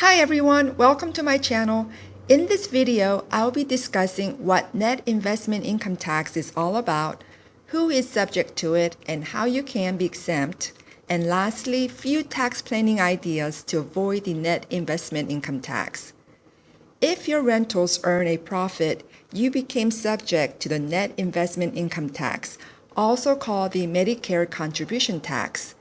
Hi everyone, welcome to my channel. In this video, I'll be discussing what net investment income tax is all about, who is subject to it, and how you can be exempt. And lastly, few tax planning ideas to avoid the net investment income tax. If your rentals earn a profit, you became subject to the net investment income tax, also called the Medicare contribution tax.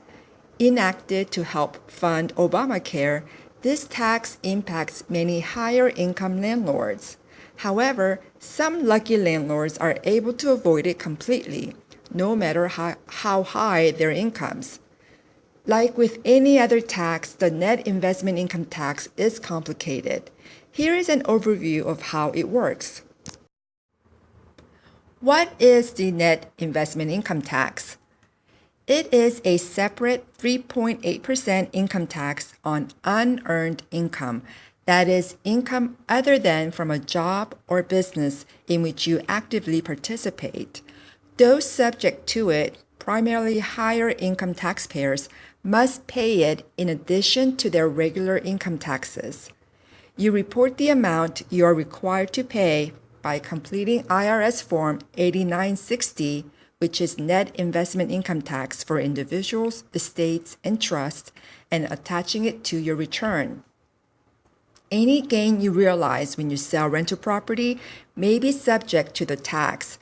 Enacted to help fund Obamacare, this tax impacts many higher income landlords. However, some lucky landlords are able to avoid it completely, no matter how high their incomes. Like with any other tax, the net investment income tax is complicated. Here is an overview of how it works. What is the net investment income tax? It is a separate 3.8% income tax on unearned income, that is, income other than from a job or business in which you actively participate. Those subject to it, primarily higher income taxpayers, must pay it in addition to their regular income taxes. You report the amount you are required to pay by completing IRS Form 8960, which is net investment income tax for individuals, estates, and trusts, and attaching it to your return. Any gain you realize when you sell rental property may be subject to the tax,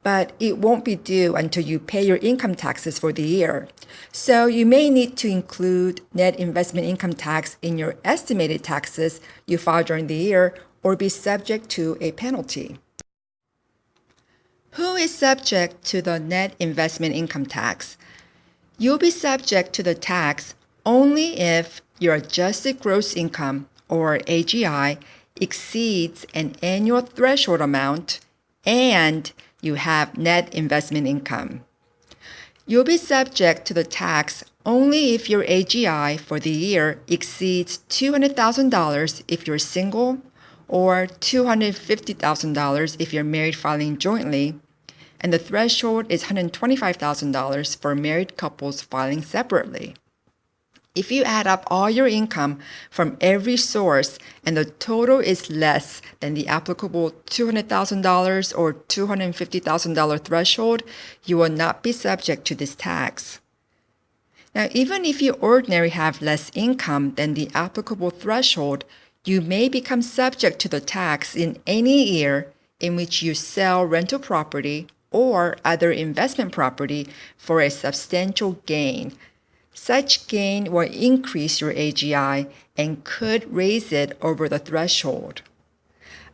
but it won't be due until you pay your income taxes for the year. So you may need to include net investment income tax in your estimated taxes you file during the year or be subject to a penalty. Who is subject to the net investment income tax? You'll be subject to the tax only if your adjusted gross income, or AGI, exceeds an annual threshold amount and you have net investment income. You'll be subject to the tax only if your AGI for the year exceeds $200,000 if you're single, or $250,000 if you're married filing jointly, and the threshold is $125,000 for married couples filing separately. If you add up all your income from every source and the total is less than the applicable $200,000 or $250,000 threshold, you will not be subject to this tax. Now, even if you ordinarily have less income than the applicable threshold, you may become subject to the tax in any year in which you sell rental property or other investment property for a substantial gain. Such gain will increase your AGI and could raise it over the threshold.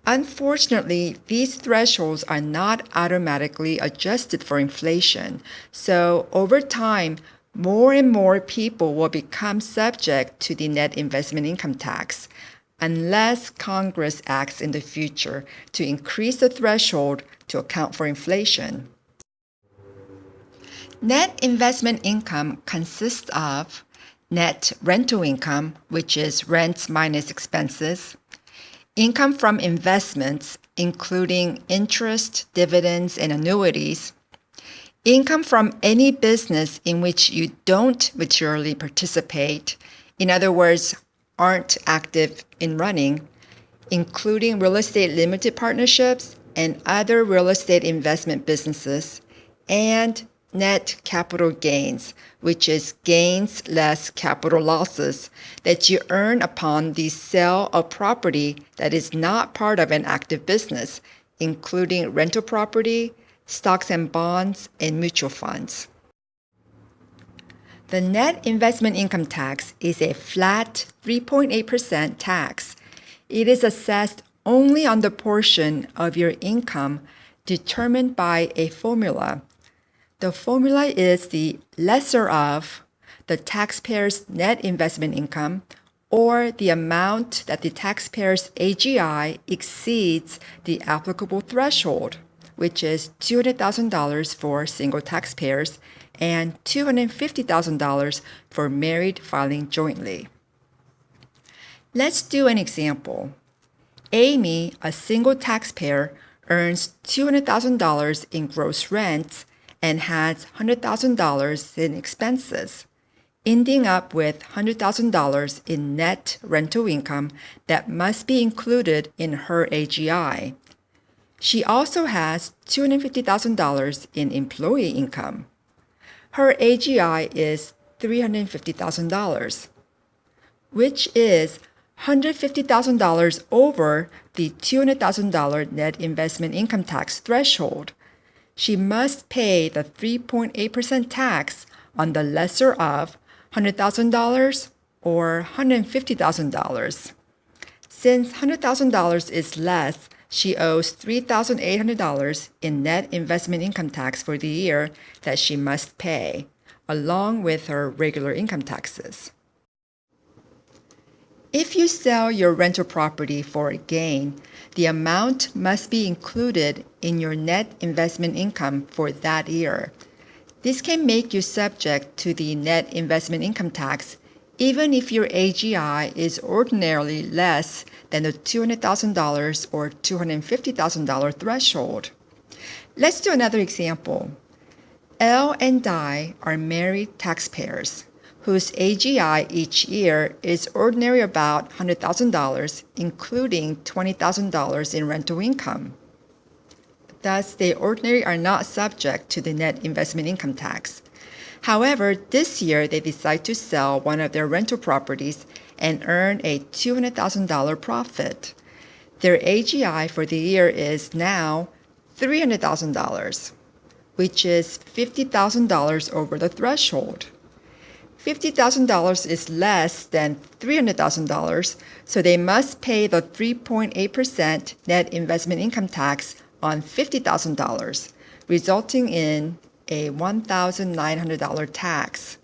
Unfortunately, these thresholds are not automatically adjusted for inflation, so over time, more and more people will become subject to the net investment income tax, unless Congress acts in the future to increase the threshold to account for inflation. Net investment income consists of net rental income, which is rents minus expenses, income from investments, including interest, dividends, and annuities, income from any business in which you don't materially participate, in other words, aren't active in running, including real estate limited partnerships and other real estate investment businesses, and net capital gains, which is gains less capital losses that you earn upon the sale of property that is not part of an active business, including rental property, stocks and bonds, and mutual funds. The net investment income tax is a flat 3.8% tax. It is assessed only on the portion of your income determined by a formula. The formula is the lesser of the taxpayer's net investment income or the amount that the taxpayer's AGI exceeds the applicable threshold, which is $200,000 for single taxpayers and $250,000 for married filing jointly. Let's do an example. Amy, a single taxpayer, earns $200,000 in gross rents and has $100,000 in expenses. ending up with $100,000 in net rental income that must be included in her AGI. She also has $250,000 in employee income. Her AGI is $350,000, which is $150,000 over the $200,000 net investment income tax threshold. She must pay the 3.8% tax on the lesser of $100,000 or $150,000. Since $100,000 is less, she owes $3,800 in net investment income tax for the year that she must pay, along with her regular income taxes. If you sell your rental property for a gain, the amount must be included in your net investment income for that year. This can make you subject to the net investment income tax even if your AGI is ordinarily less than the $200,000 or $250,000 threshold. Let's do another example. Elle and Di are married taxpayers whose AGI each year is ordinarily about $100,000, including $20,000 in rental income. Thus, they ordinarily are not subject to the net investment income tax. However, this year they decide to sell one of their rental properties and earn a $200,000 profit. Their AGI for the year is now $300,000, which is $50,000 over the threshold. $50,000 is less than $300,000, so they must pay the 3.8% net investment income tax on $50,000, resulting in a $1,900 tax.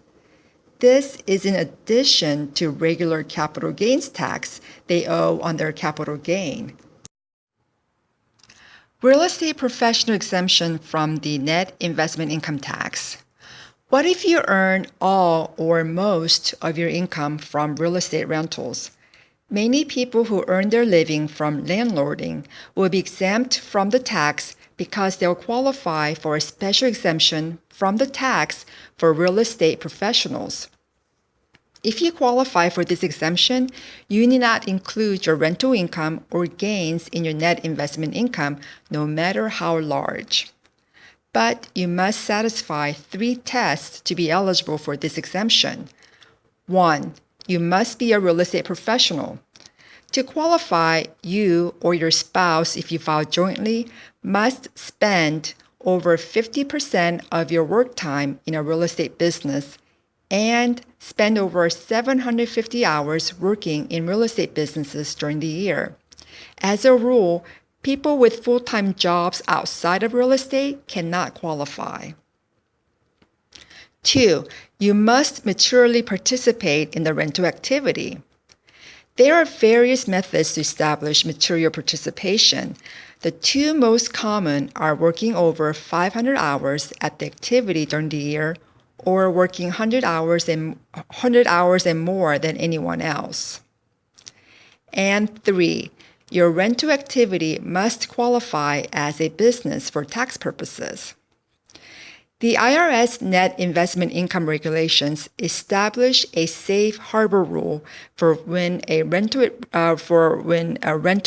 This is in addition to regular capital gains tax they owe on their capital gain. Real estate professional exemption from the net investment income tax. What if you earn all or most of your income from real estate rentals? Many people who earn their living from landlording will be exempt from the tax because they'll qualify for a special exemption from the tax for real estate professionals. If you qualify for this exemption, you need not include your rental income or gains in your net investment income, no matter how large. But you must satisfy 3 tests to be eligible for this exemption. 1. You must be a real estate professional. To qualify, you or your spouse, if you file jointly, must spend over 50% of your work time in a real estate business and spend over 750 hours working in real estate businesses during the year. As a rule, people with full-time jobs outside of real estate cannot qualify. 2. You must maturely participate in the rental activity. There are various methods to establish material participation. The 2 most common are working over 500 hours at the activity during the year or working 100 hours and more than anyone else. And 3, your rental activity must qualify as a business for tax purposes. The IRS net investment income regulations establish a safe harbor rule for when a rental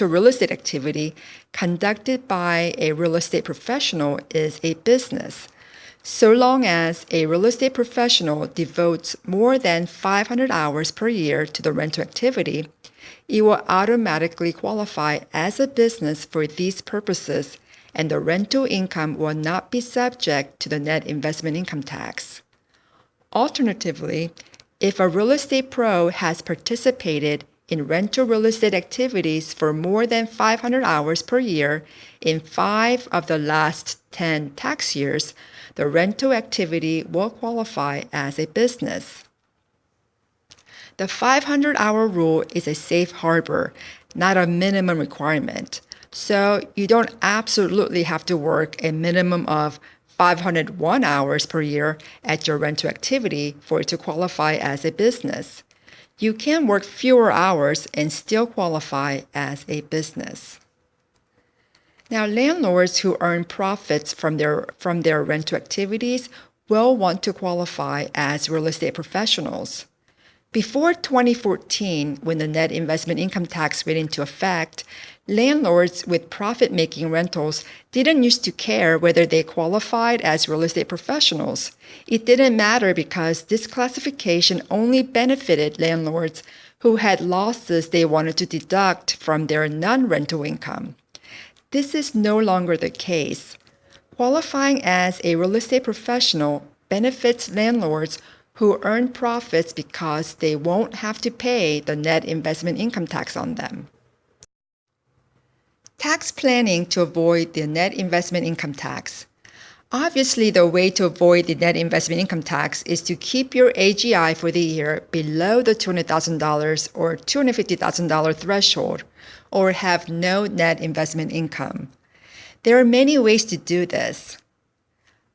real estate activity conducted by a real estate professional is a business, so long as a real estate professional devotes more than 500 hours per year to the rental activity. It will automatically qualify as a business for these purposes, and the rental income will not be subject to the net investment income tax. Alternatively, if a real estate pro has participated in rental real estate activities for more than 500 hours per year in 5 of the last 10 tax years, the rental activity will qualify as a business. The 500-hour rule is a safe harbor, not a minimum requirement. So you don't absolutely have to work a minimum of 501 hours per year at your rental activity for it to qualify as a business. You can work fewer hours and still qualify as a business. Now, landlords who earn profits from their rental activities will want to qualify as real estate professionals. Before 2014, when the net investment income tax went into effect, landlords with profit-making rentals didn't used to care whether they qualified as real estate professionals. It didn't matter because this classification only benefited landlords who had losses they wanted to deduct from their non-rental income. This is no longer the case. Qualifying as a real estate professional benefits landlords who earn profits because they won't have to pay the net investment income tax on them. Tax planning to avoid the net investment income tax. Obviously, the way to avoid the net investment income tax is to keep your AGI for the year below the $200,000 or $250,000 threshold, or have no net investment income. There are many ways to do this.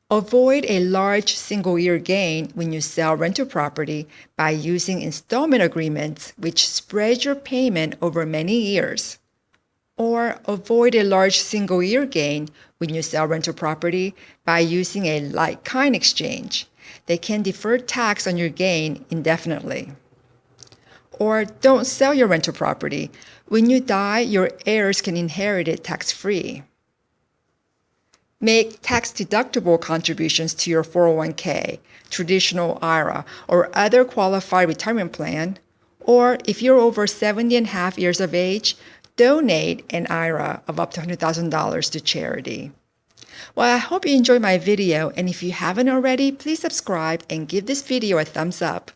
Avoid a large single-year gain when you sell rental property by using installment agreements which spread your payment over many years. Or avoid a large single-year gain when you sell rental property by using a like-kind exchange. They can defer tax on your gain indefinitely. Or don't sell your rental property. When you die, your heirs can inherit it tax-free. Make tax-deductible contributions to your 401k, traditional IRA, or other qualified retirement plan. Or if you're over 70 and a half years of age, donate an IRA of up to $100,000 to charity. Well, I hope you enjoyed my video, and if you haven't already, please subscribe and give this video a thumbs up.